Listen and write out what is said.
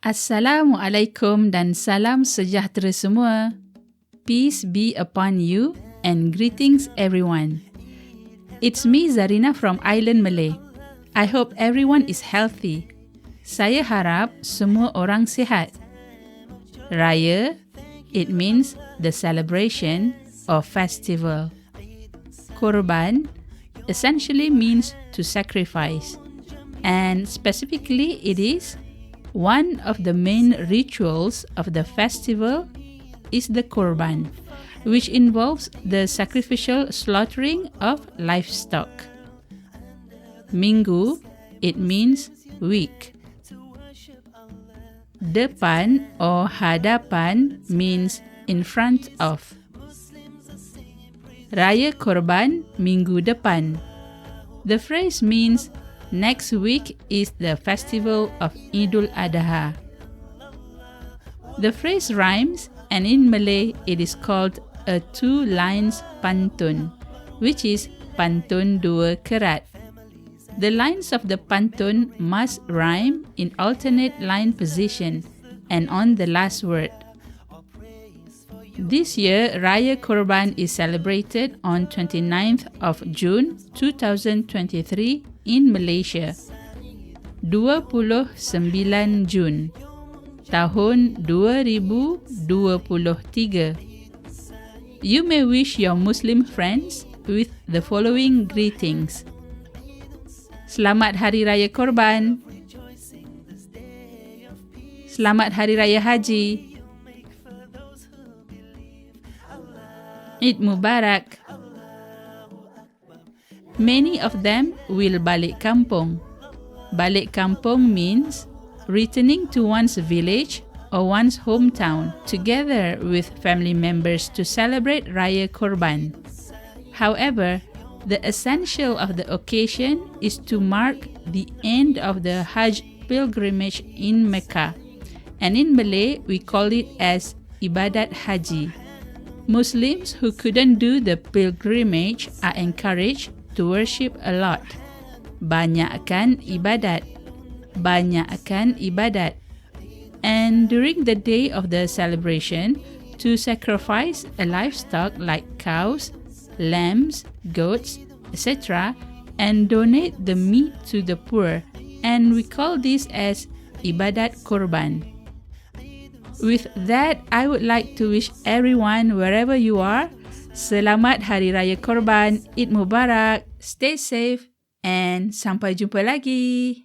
Assalamualaikum dan salam sejahtera semua. Peace be upon you and greetings everyone. It's me Zarina from ilearnmalay. I hope everyone is healthy. Saya harap semua orang sihat. Raya, it means the celebration or festival. Korban essentially means to sacrifice, and specifically it is one of the main rituals of the festival is the korban, which involves the sacrificial slaughtering of livestock. Minggu, it means week. Depan or hadapan means in front of. Raya Korban minggu depan. The phrase means next week is the festival of Idul Adha. The phrase rhymes, and in Malay it is called a two lines pantun, which is pantun dua kerat. The lines of the pantun must rhyme in alternate line position and on the last word. This year, Raya Korban is celebrated on 29th of June 2023 in Malaysia. 29 Jun tahun 2023. You may wish your Muslim friends with the following greetings. Selamat Hari Raya Korban. Selamat Hari Raya Haji. Eid Mubarak. Many of them will balik kampung. Balik kampung means returning to one's village or one's hometown together with family members to celebrate Raya Korban. However, the essential of the occasion is to mark the end of the Hajj pilgrimage in Mecca, and in Malay we call it as Ibadat Haji. Muslims who couldn't do the pilgrimage are encouraged to worship a lot. Banyakkan ibadat. Banyakkan ibadat. And during the day of the celebration, to sacrifice a livestock like cows, lambs, goats, etc. and donate the meat to the poor. And we call this as Ibadat Korban. With that, I would like to wish everyone wherever you are, Selamat Hari Raya Korban, Eid Mubarak, stay safe, and sampai jumpa lagi.